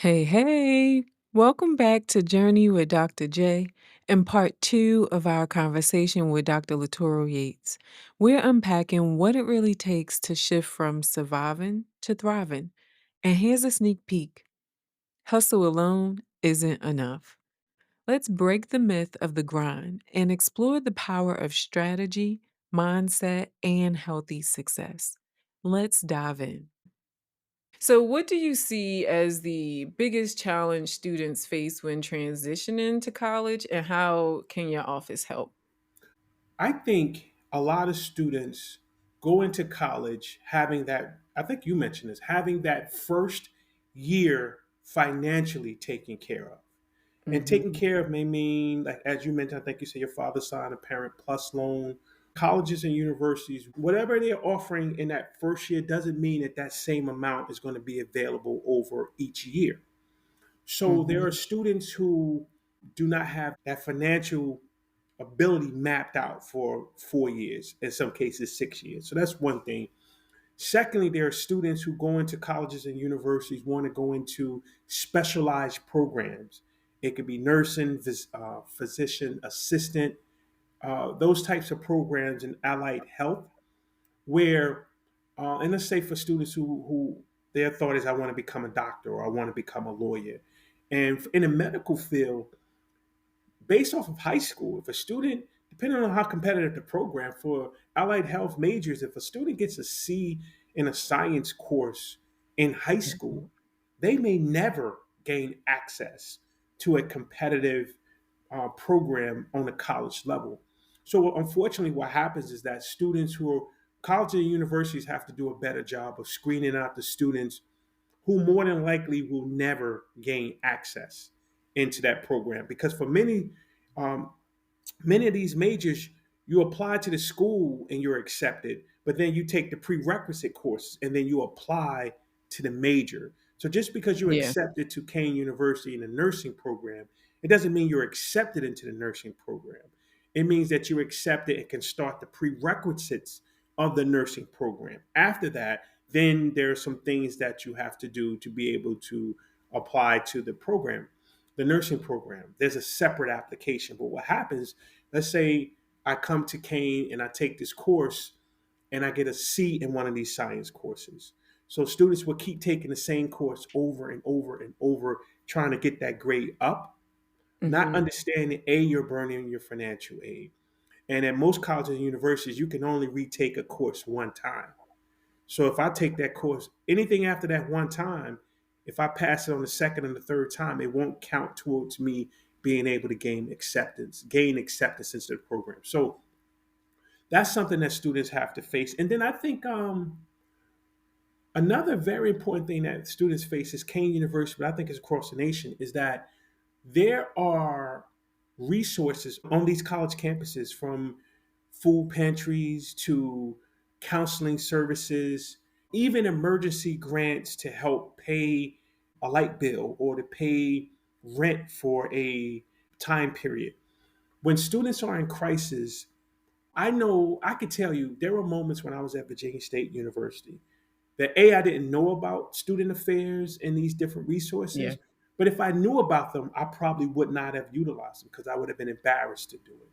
Hey, hey, welcome back to Journey with Dr. J and part two of our conversation with Dr. LaToro Yates. We're unpacking what it really takes to shift from surviving to thriving. And here's a sneak peek: hustle alone isn't enough. Let's break the myth of the grind and explore the power of strategy, mindset, and healthy success. Let's dive in. So, what do you see as the biggest challenge students face when transitioning to college, and how can your office help? I think a lot of students go into college having that, I think you mentioned this, having that first year financially taken care of. And taken Hmm. care of may mean, like as you mentioned, I think you said your father signed a Parent Plus loan. Colleges and universities, whatever they're offering in that first year doesn't mean that that same amount is going to be available over each year. So there Hmm. are students who do not have that financial ability mapped out for 4 years, in some cases 6 years. So that's one thing. Secondly, there are students who go into colleges and universities want to go into specialized programs. It could be nursing, physician assistant, those types of programs in allied health, where, and let's say for students who their thought is, I want to become a doctor or I want to become a lawyer. And in the medical field, based off of high school, if a student, depending on how competitive the program for allied health majors, if a student gets a C in a science course in high school, they may never gain access to a competitive program on a college level. So, unfortunately, what happens is that students who are colleges and universities have to do a better job of screening out the students who more than likely will never gain access into that program. Because for um, many of these majors, you apply to the school and you're accepted, but then you take the prerequisite courses and then you apply to the major. So just because you're Yeah. accepted to Kane University in the nursing program, it doesn't mean you're accepted into the nursing program. It means that you're accepted and can start the prerequisites of the nursing program. After that, then there are some things that you have to do to be able to apply to the program, the nursing program. There's a separate application. But what happens, let's say I come to Kane and I take this course and I get a C in one of these science courses. So students will keep taking the same course over and over and over, trying to get that grade up, not Hmm. understanding A, you're burning your financial aid. And at most colleges and universities, you can only retake a course one time. So if I take that course, anything after that one time, if I pass it on the second and the third time, it won't count towards me being able to gain acceptance into the program. So that's something that students have to face. And then I think another very important thing that students face is Kane University, but I think it's across the nation, is that there are resources on these college campuses, from food pantries to counseling services, even emergency grants to help pay a light bill or to pay rent for a time period. When students are in crisis, I know I could tell you there were moments when I was at Virginia State University that A, I didn't know about student affairs and these different Yeah. resources. But if I knew about them, I probably would not have utilized them because I would have been embarrassed to do it.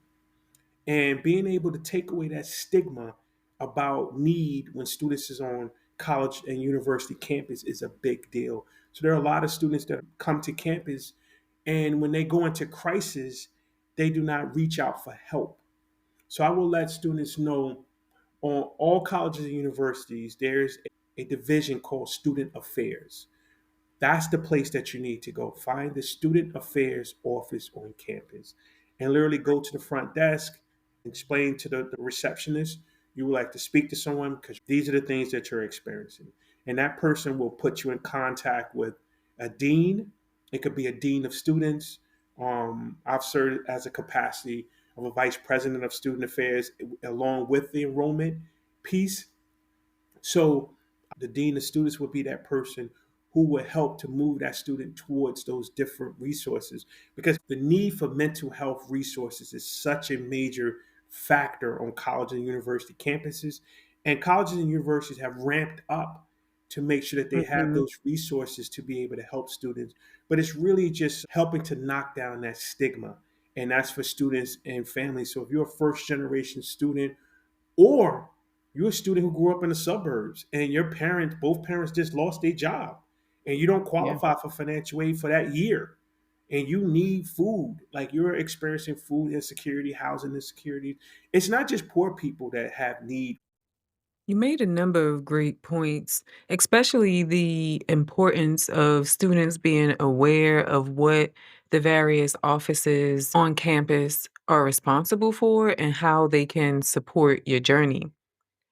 And being able to take away that stigma about need when students is on college and university campus is a big deal. So there are a lot of students that come to campus, and when they go into crisis, they do not reach out for help. So I will let students know, on all colleges and universities, there's a division called Student Affairs. That's the place that you need to go. Find the Student Affairs office on campus and literally go to the front desk, explain to the receptionist you would like to speak to someone because these are the things that you're experiencing. And that person will put you in contact with a dean. It could be a dean of students. I've served as a capacity of a vice president of student affairs along with the enrollment piece. So the dean of students would be that person who would help to move that student towards those different resources, because the need for mental health resources is such a major factor on college and university campuses. And colleges and universities have ramped up to make sure that they have Mhm. those resources to be able to help students. But it's really just helping to knock down that stigma. And that's for students and families. So if you're a first generation student, or you're a student who grew up in the suburbs and your parents, both parents just lost their job and you don't Yeah. qualify for financial aid for that year and you need food, like you're experiencing food insecurity, housing insecurity. It's not just poor people that have need. You made a number of great points, especially the importance of students being aware of what the various offices on campus are responsible for and how they can support your journey,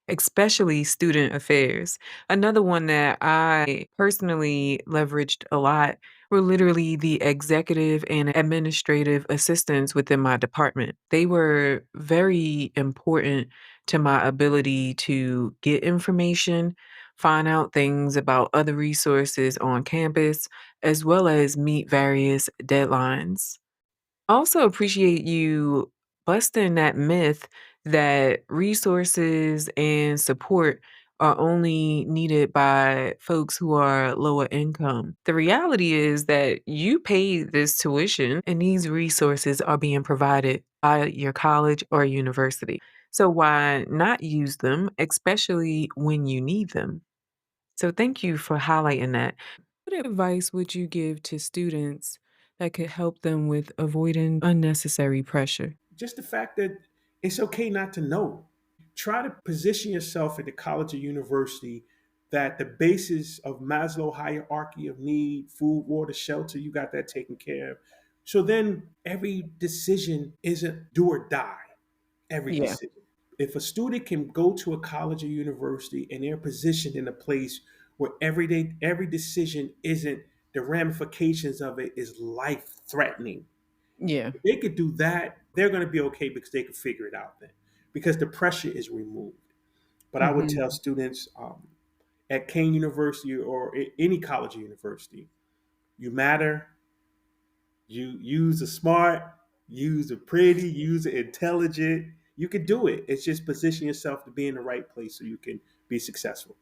especially student affairs. Another one that I personally leveraged a lot were literally the executive and administrative assistants within my department. They were very important to my ability to get information, find out things about other resources on campus, as well as meet various deadlines. Also appreciate you busting that myth that resources and support are only needed by folks who are lower income. The reality is that you pay this tuition and these resources are being provided by your college or university. So why not use them, especially when you need them? So thank you for highlighting that. What advice would you give to students that could help them with avoiding unnecessary pressure? Just the fact that it's okay not to know. Try to position yourself at the college or university that the basis of Maslow hierarchy of need, food, water, shelter, you got that taken care of. So then every decision isn't do or die. Every Yeah. decision. If a student can go to a college or university and they're positioned in a place where every decision isn't, the ramifications of it is life threatening. Yeah. If they could do that, they're going to be okay because they can figure it out then, because the pressure is removed. But I would tell Mhm. students at Kane University or any college or university, you matter. You use a smart, use a pretty, use a intelligent. You can do it. It's just position yourself to be in the right place so you can be successful.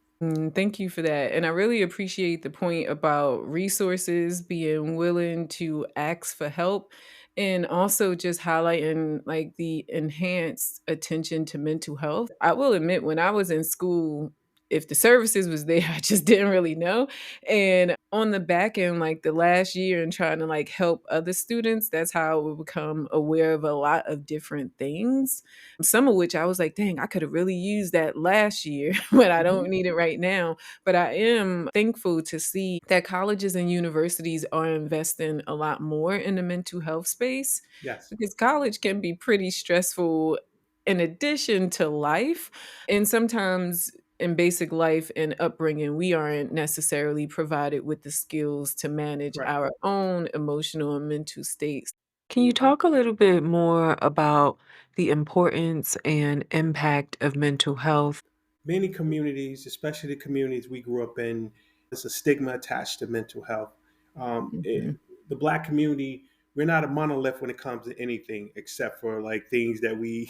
Thank you for that. And I really appreciate the point about resources, being willing to ask for help, and also just highlighting like the enhanced attention to mental health. I will admit, when I was in school, if the services was there, I just didn't really know. And on the back end, like the last year and trying to like help other students, that's how I would become aware of a lot of different things. Some of which I was like, dang, I could have really used that last year, but I Mhm. don't need it right now. But I am thankful to see that colleges and universities are investing a lot more in the mental health space Yes. because college can be pretty stressful in addition to life. And sometimes in basic life and upbringing, we aren't necessarily provided with the skills to manage Right. our own emotional and mental states. Can you talk a little bit more about the importance and impact of mental health? Many communities, especially the communities we grew up in, there's a stigma attached to mental health. Um, Mhm. it, the Black community, we're not a monolith when it comes to anything except for like things that we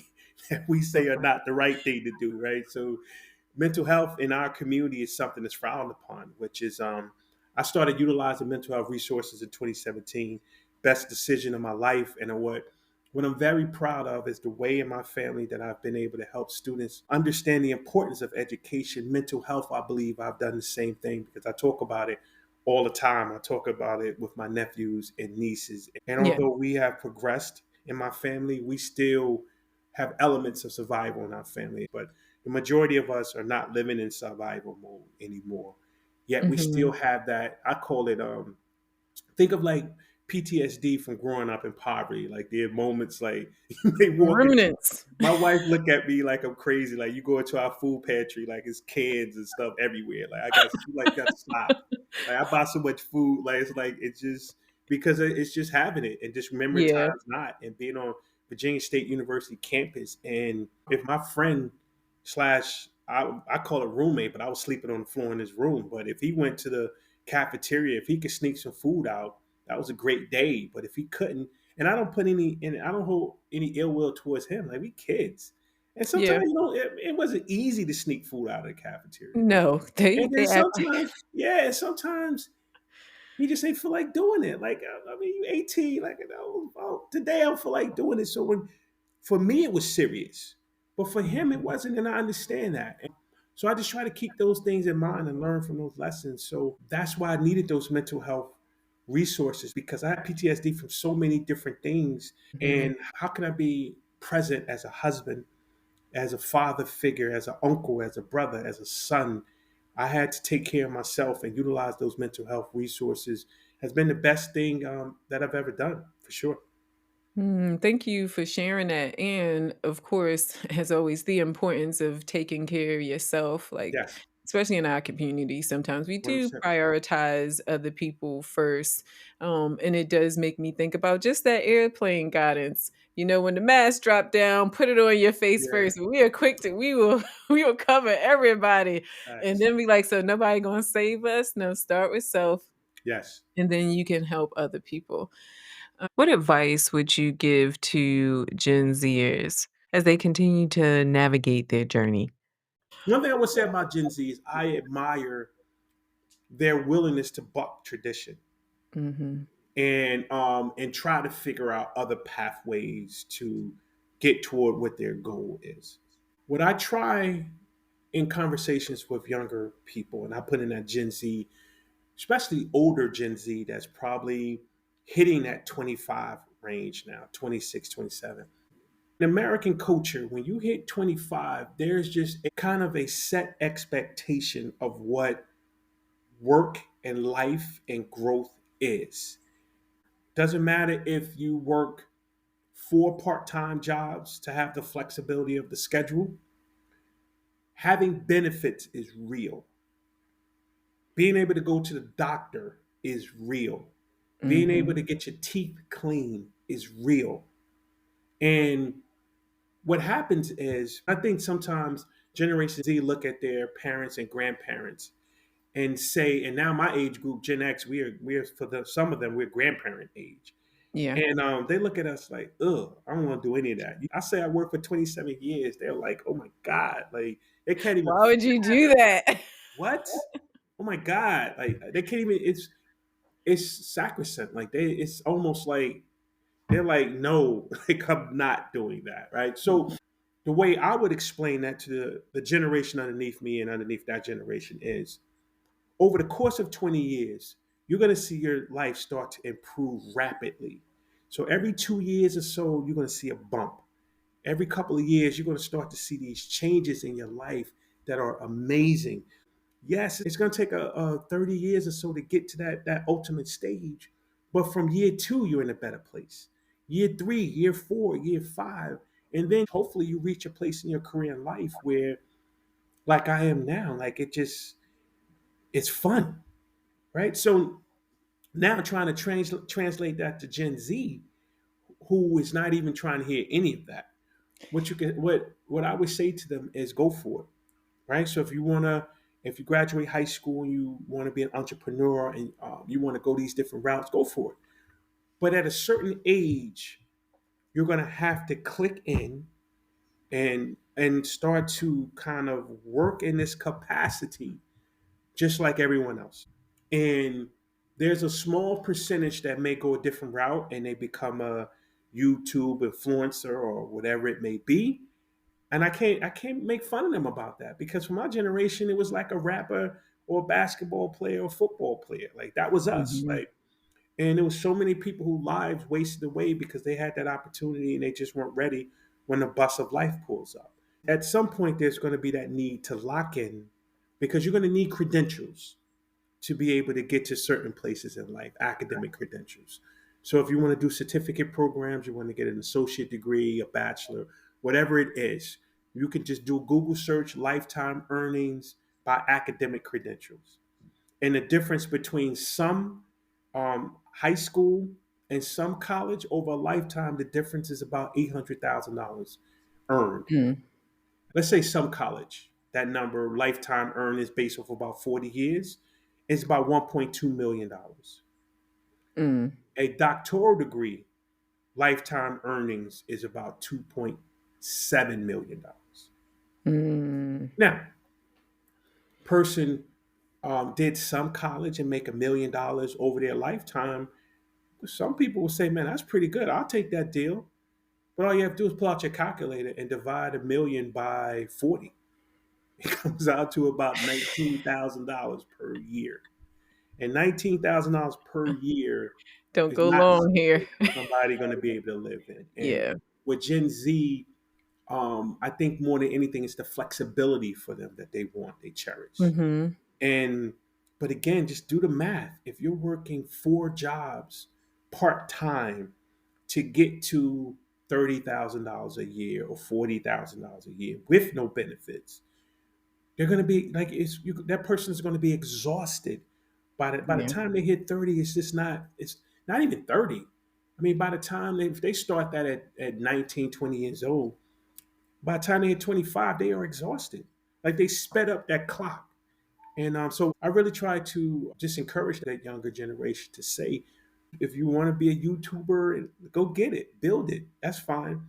that we say are not the right thing to do, right? So mental health in our community is something that's frowned upon, which is I started utilizing mental health resources in 2017. Best decision of my life, and what I'm very proud of is the way in my family that I've been able to help students understand the importance of education. Mental health, I believe I've done the same thing because I talk about it all the time. I talk about it with my nephews and nieces. And Yeah. although we have progressed in my family, we still have elements of survival in our family. But the majority of us are not living in survival mode anymore. Yet we still Mhm. have that. I call it think of like PTSD from growing up in poverty. Like there are moments like you may walk into Remnants. my wife look at me like I'm crazy. Like you go into our food pantry, like it's cans and stuff everywhere. Like I got she like got to stop. Like I buy so much food. Like it's just because it's just having it and just remembering Yeah. times not and being on Virginia State University campus. And if my friend slash I call it roommate, but I was sleeping on the floor in his room. But if he went to the cafeteria, if he could sneak some food out, that was a great day. But if he couldn't, and I don't hold any ill will towards him. Like we kids. And Yeah. sometimes, it wasn't easy to sneak food out of the cafeteria. No, And then they act like sometimes, yeah, sometimes you just ain't feel like doing it. Like, I mean, you 18, like, oh, today I don't feel like doing it. So for me, it was serious, but for him, it Mhm. wasn't. And I understand that. So I just try to keep those things in mind and learn from those lessons. So that's why I needed those mental health resources, because I had PTSD from so many different things. Mhm. And how can I be present as a husband, as a father figure, as an uncle, as a brother, as a son? I had to take care of myself and utilize those mental health resources. Has been the best thing that I've ever done, for sure. Thank you for sharing that. And of course, as always, the importance of taking care of yourself, like, Yes, especially in our community, sometimes we do 100%. prioritize other people first. And it does make me think about just that airplane guidance. When the mask drop down, put it on your face Yeah, first. We are quick to, we will, we will cover everybody. And facts. then be like, so nobody gonna save us? No, start with self, Yes. and then you can help other people. What advice would you give to Gen Zers as they continue to navigate their journey? One thing I would say about Gen Z is I admire their willingness to buck tradition Mhm. and try to figure out other pathways to get toward what their goal is. What I try in conversations with younger people, and I put in that Gen Z, especially older Gen Z that's probably hitting that 25 range now, 26, 27. In American culture, when you hit 25, there's just a kind of a set expectation of what work and life and growth is. Doesn't matter if you work 4 part-time jobs to have the flexibility of the schedule. Having benefits is real. Being able to go to the doctor is real. Being able Mhm. to get your teeth clean is real. And what happens is, I think sometimes Generation Z look at their parents and grandparents and say, and now my age group, Gen X, we are for some of them, we're grandparent age. Yeah. And they look at us like, ugh, I don't want to do any of that. I say I worked for 27 years. They're like, oh my God. Like, they can't even, Why would you do that? what? Oh my God. Like, they can't even, it's sacrosanct. Like, it's almost like, they're like, no, like, I'm not doing that. Right. So, the way I would explain that to the generation underneath me and underneath that generation is, over the course of 20 years, you're going to see your life start to improve rapidly. So every 2 years or so, you're going to see a bump. Every couple of years, you're going to start to see these changes in your life that are amazing. Yes, it's going to take a 30 years or so to get to that ultimate stage. But from year two, you're in a better place. Year three, year four, year five. And then hopefully you reach a place in your career and life where, like I am now, like it's fun, right? So now trying to translate that to Gen Z, who is not even trying to hear any of that. What I would say to them is go for it, right? So if you graduate high school and you want to be an entrepreneur and you want to go these different routes, go for it. But at a certain age, you're going to have to click in and start to kind of work in this capacity just like everyone else. And there's a small percentage that may go a different route and they become a YouTube influencer or whatever it may be. And I can't make fun of them about that, because for my generation it was like a rapper or a basketball player or football player. Like, that was us. Mhm. Like, and there was so many people whose lives wasted away because they had that opportunity and they just weren't ready when the bus of life pulls up. At some point there's going to be that need to lock in, because you're going to need credentials to be able to get to certain places in life, academic credentials. So if you want to do certificate programs, you want to get an associate degree, a bachelor, whatever it is, you can just do a Google search, lifetime earnings by academic credentials. And the difference between some high school and some college over a lifetime, the difference is about $800,000 earned. Mm. Let's say some college, that number lifetime earned is based off about 40 years, is about $1.2 million. Mm. A doctoral degree lifetime earnings is about $2.7 million. Mm. Now, person did some college and make $1 million over their lifetime. Some people will say, "Man, that's pretty good. I'll take that deal." But all you have to do is pull out your calculator and divide 1 million by 40. It comes out to about $19,000 per year. And $19,000 per year Don't is go not long here. something somebody going to be able to live in. And Yeah. with Gen Z, I think more than anything, it's the flexibility for them that they want, they cherish. Mhm. And but again, just do the math. If you're working 4 jobs part time to get to $30,000 a year or $40,000 a year with no benefits, they're going to be like that person is going to be exhausted by the Yeah. time they hit 30. It's not even 30. I mean, by the time if they start that at 19, 20 years old, by the time they hit 25, they are exhausted. Like they sped up that clock. And so I really try to just encourage that younger generation to say, if you want to be a YouTuber, go get it, build it. That's fine.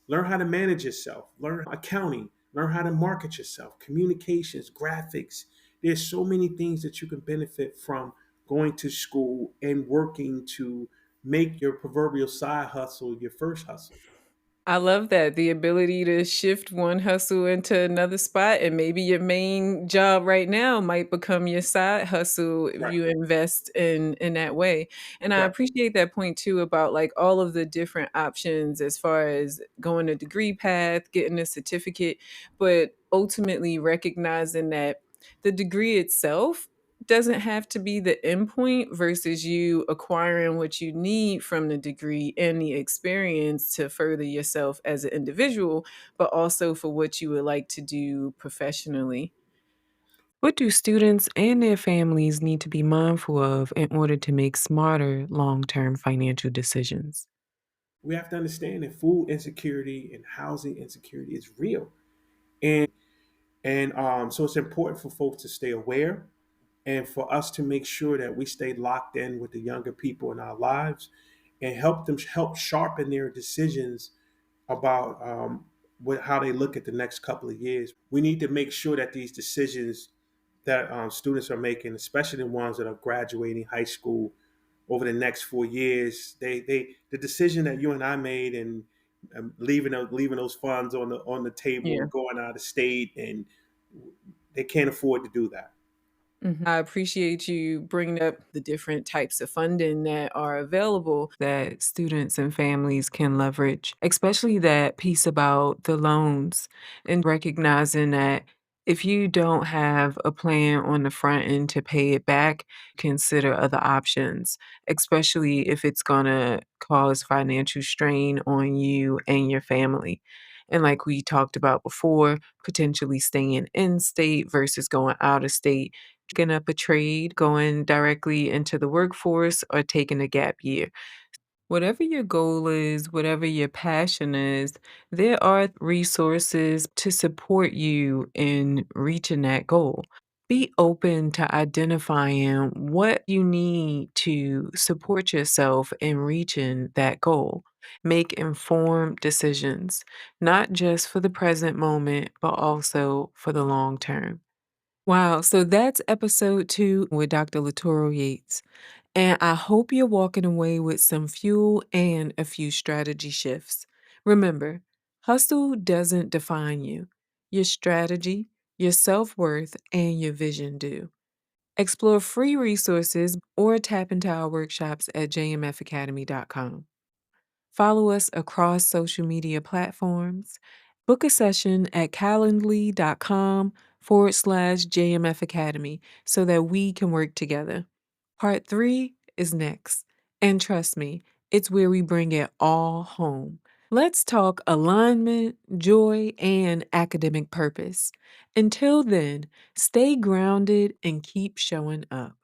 Learn how to manage yourself, learn accounting, learn how to market yourself, communications, graphics. There's so many things that you can benefit from going to school and working to make your proverbial side hustle your first hustle. I love that, the ability to shift one hustle into another spot, and maybe your main job right now might become your side hustle if Right, you invest in that way. And I right. appreciate that point too about like all of the different options as far as going a degree path, getting a certificate, but ultimately recognizing that the degree itself doesn't have to be the endpoint versus you acquiring what you need from the degree and the experience to further yourself as an individual, but also for what you would like to do professionally. What do students and their families need to be mindful of in order to make smarter long term financial decisions? We have to understand that food insecurity and housing insecurity is real. And so it's important for folks to stay aware and for us to make sure that we stay locked in with the younger people in our lives and help sharpen their decisions about how they look at the next couple of years. We need to make sure that these decisions that students are making, especially the ones that are graduating high school over the next 4 years, the decision that you and I made and leaving those funds on the table Yeah. and going out of state, and they can't afford to do that. I appreciate you bringing up the different types of funding that are available that students and families can leverage, especially that piece about the loans and recognizing that if you don't have a plan on the front end to pay it back, consider other options, especially if it's going to cause financial strain on you and your family. And like we talked about before, potentially staying in state versus going out of state, picking up a trade, going directly into the workforce, or taking a gap year. Whatever your goal is, whatever your passion is, there are resources to support you in reaching that goal. Be open to identifying what you need to support yourself in reaching that goal. Make informed decisions, not just for the present moment, but also for the long term. Wow. So that's episode 2 with Dr. LaToro Yates. And I hope you're walking away with some fuel and a few strategy shifts. Remember, hustle doesn't define you. Your strategy, your self worth, and your vision do. Explore free resources or tap into our workshops at jmfacademy.com. Follow us across social media platforms. Book a session at calendly.com/JMF Academy so that we can work together. Part 3 is next. And trust me, it's where we bring it all home. Let's talk alignment, joy, and academic purpose. Until then, stay grounded and keep showing up.